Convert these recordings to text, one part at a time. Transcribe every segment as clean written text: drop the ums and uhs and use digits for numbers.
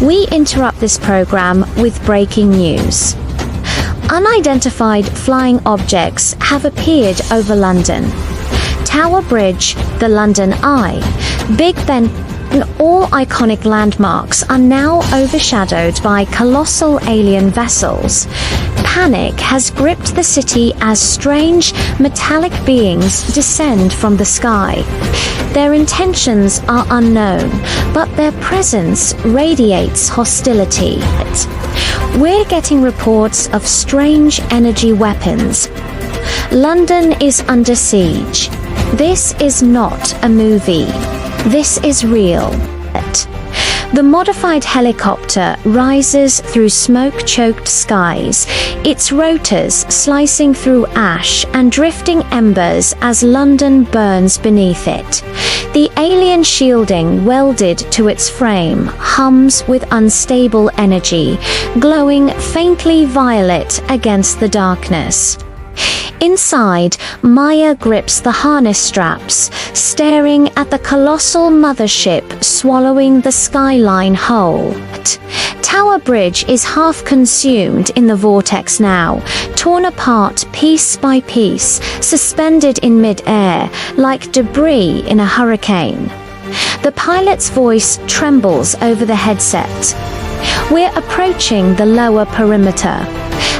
We interrupt this program with breaking news. Unidentified flying objects have appeared over London. Tower Bridge, the London Eye, Big Ben, and all iconic landmarks are now overshadowed by colossal alien vessels. Panic has gripped the city as strange, metallic beings descend from the sky. Their intentions are unknown, but their presence radiates hostility. We're getting reports of strange energy weapons. London is under siege. This is not a movie. This is real. The modified helicopter rises through smoke-choked skies, its rotors slicing through ash and drifting embers as London burns beneath it. The alien shielding welded to its frame hums with unstable energy, glowing faintly violet against the darkness. Inside, Maya grips the harness straps, staring at the colossal mothership swallowing the skyline whole. Tower Bridge is half consumed in the vortex now, torn apart piece by piece, suspended in mid-air, like debris in a hurricane. The pilot's voice trembles over the headset. We're approaching the lower perimeter.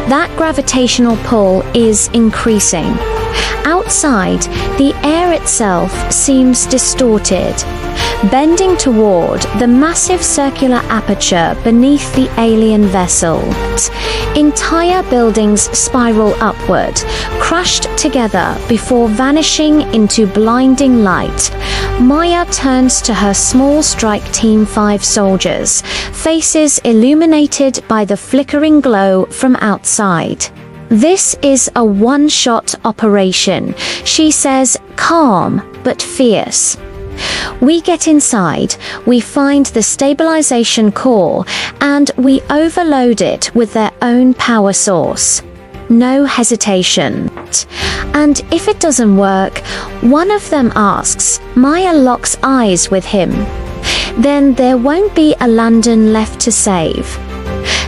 That gravitational pull is increasing. Outside, the air itself seems distorted, bending toward the massive circular aperture beneath the alien vessel. Entire buildings spiral upward, crushed together before vanishing into blinding light. Maya turns to her small strike Team 5 soldiers, faces illuminated by the flickering glow from outside. "This is a one-shot operation," she says, calm but fierce. We get inside, we find the stabilization core, and we overload it with their own power source. No hesitation. And if it doesn't work, one of them asks, Maya locks eyes with him. Then there won't be a London left to save.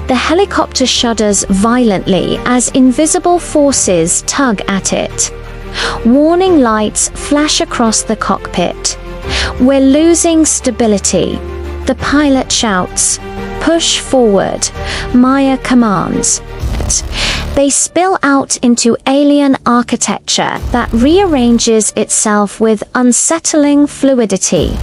The helicopter shudders violently as invisible forces tug at it. Warning lights flash across the cockpit. "We're losing stability." The pilot shouts, "Push forward." Maya commands. They spill out into alien architecture that rearranges itself with unsettling fluidity.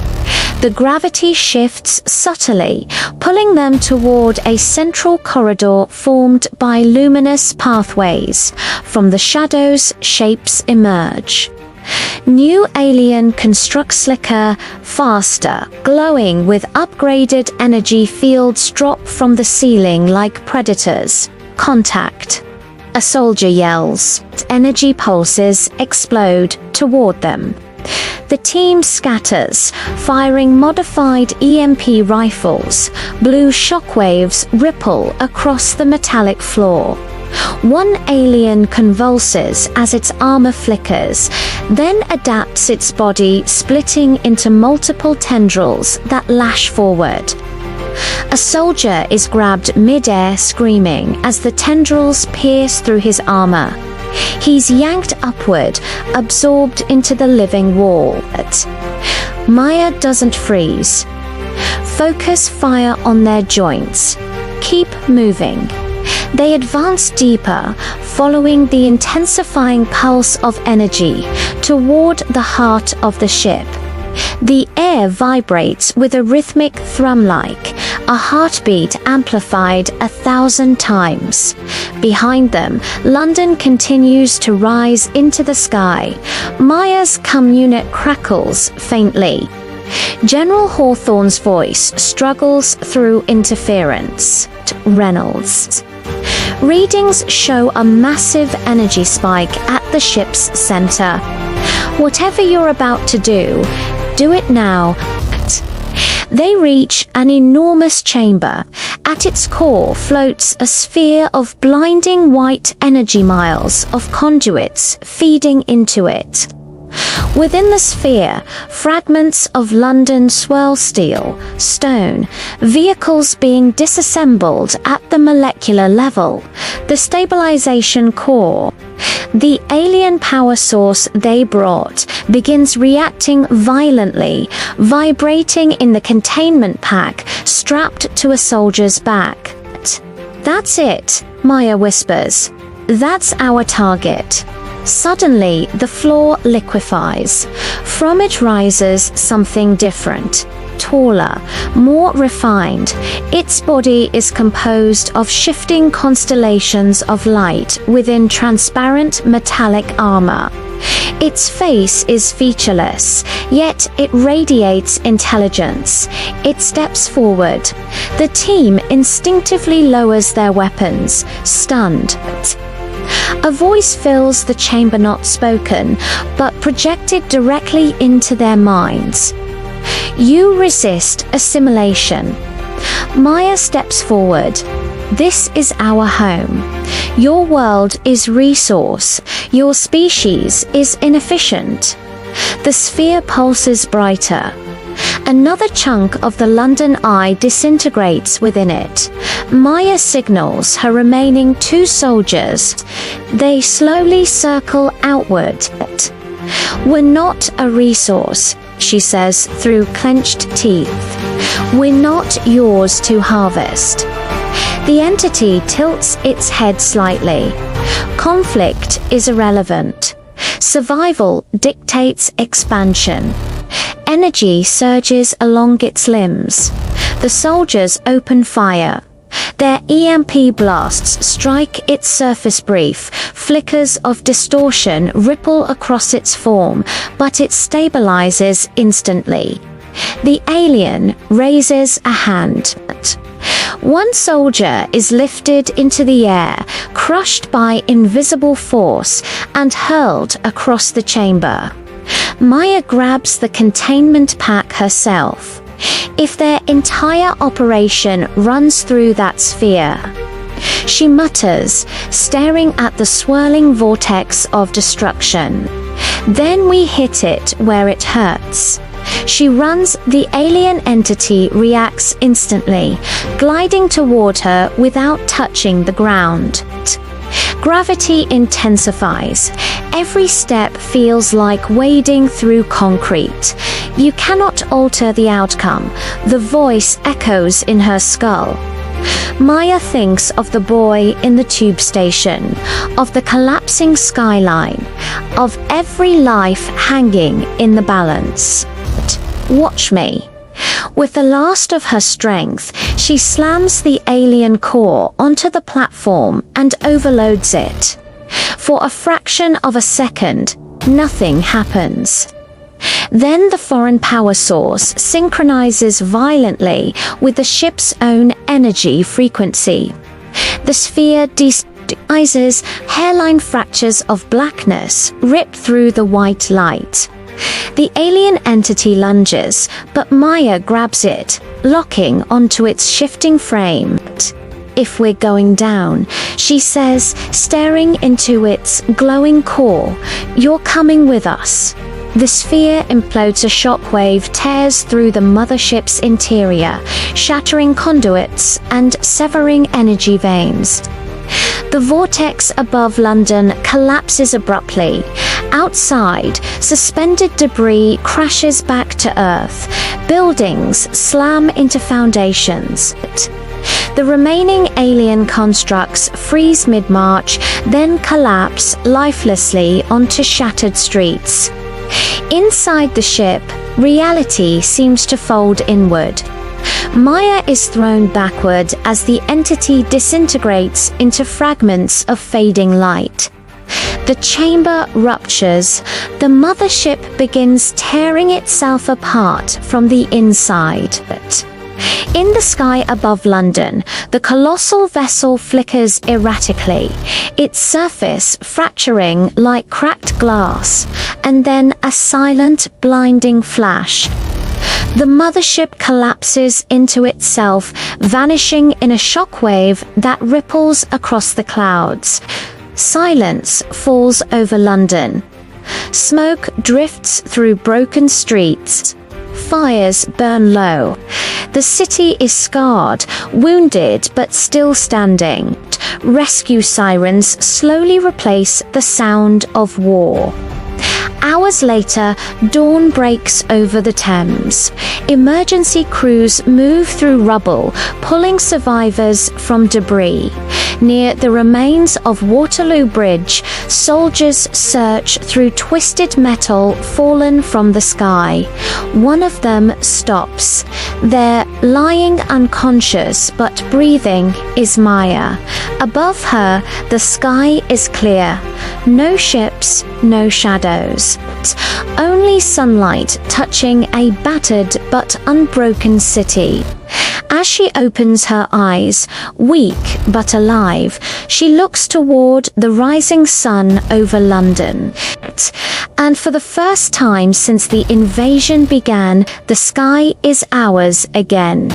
The gravity shifts subtly, pulling them toward a central corridor formed by luminous pathways. From the shadows, shapes emerge. New alien constructs slicker, faster, glowing with upgraded energy fields drop from the ceiling like predators. Contact. A soldier yells. Energy pulses explode toward them. The team scatters, firing modified EMP rifles. Blue shockwaves ripple across the metallic floor. One alien convulses as its armor flickers, then adapts its body, splitting into multiple tendrils that lash forward. A soldier is grabbed mid-air screaming as the tendrils pierce through his armor. He's yanked upward, absorbed into the living wall. Maya doesn't freeze. Focus fire on their joints. Keep moving. They advance deeper, following the intensifying pulse of energy toward the heart of the ship. The air vibrates with a rhythmic thrum-like, a heartbeat amplified 1,000 times. Behind them, London continues to rise into the sky. Maya's comm unit crackles faintly. General Hawthorne's voice struggles through interference. Reynolds. Readings show a massive energy spike at the ship's center. Whatever you're about to do it now. They reach an enormous chamber. At its core floats a sphere of blinding white energy miles of conduits feeding into it. Within the sphere, fragments of London swirl steel, stone, vehicles being disassembled at the molecular level, the stabilization core. The alien power source they brought begins reacting violently, vibrating in the containment pack strapped to a soldier's back. "That's it," Maya whispers. "That's our target." Suddenly, the floor liquefies. From it rises something different, taller, more refined. Its body is composed of shifting constellations of light within transparent metallic armor. Its face is featureless, yet it radiates intelligence. It steps forward. The team instinctively lowers their weapons, stunned. A voice fills the chamber, not spoken, but projected directly into their minds. "You resist assimilation." Maya steps forward. "This is our home. Your world is resource. Your species is inefficient." The sphere pulses brighter. Another chunk of the London Eye disintegrates within it. Maya signals her remaining 2 soldiers. They slowly circle outward. "We're not a resource," she says through clenched teeth. "We're not yours to harvest." The entity tilts its head slightly. Conflict is irrelevant. Survival dictates expansion. Energy surges along its limbs. The soldiers open fire. Their EMP blasts strike its surface brief. Flickers of distortion ripple across its form, but it stabilizes instantly. The alien raises a hand. One soldier is lifted into the air, crushed by invisible force, and hurled across the chamber. Maya grabs the containment pack herself. If their entire operation runs through that sphere, she mutters, staring at the swirling vortex of destruction. "Then we hit it where it hurts." She runs. The alien entity reacts instantly, gliding toward her without touching the ground. Gravity intensifies. Every step feels like wading through concrete. "You cannot alter the outcome," the voice echoes in her skull. Maya thinks of the boy in the tube station, of the collapsing skyline, of every life hanging in the balance. "Watch me." With the last of her strength, she slams the alien core onto the platform and overloads it. For a fraction of a second, nothing happens. Then the foreign power source synchronizes violently with the ship's own energy frequency. The sphere destabilizes. Hairline fractures of blackness rip through the white light. The alien entity lunges, but Maya grabs it, locking onto its shifting frame. "If we're going down," she says, staring into its glowing core, "you're coming with us." The sphere implodes. A shockwave tears through the mothership's interior, shattering conduits and severing energy veins. The vortex above London collapses abruptly. Outside, suspended debris crashes back to Earth. Buildings slam into foundations. The remaining alien constructs freeze mid-march, then collapse lifelessly onto shattered streets. Inside the ship, reality seems to fold inward. Maya is thrown backward as the entity disintegrates into fragments of fading light. The chamber ruptures. The mothership begins tearing itself apart from the inside. In the sky above London, the colossal vessel flickers erratically, its surface fracturing like cracked glass, and then a silent, blinding flash. The mothership collapses into itself, vanishing in a shockwave that ripples across the clouds. Silence falls over London. Smoke drifts through broken streets. Fires burn low. The city is scarred, wounded but still standing. Rescue sirens slowly replace the sound of war. Hours later, dawn breaks over the Thames. Emergency crews move through rubble, pulling survivors from debris. Near the remains of Waterloo Bridge, soldiers search through twisted metal fallen from the sky. One of them stops. There, lying unconscious but breathing, is Maya. Above her, the sky is clear. No ships, no shadows. Only sunlight touching a battered but unbroken city. As she opens her eyes, weak but alive, she looks toward the rising sun over London. And for the first time since the invasion began, the sky is ours again.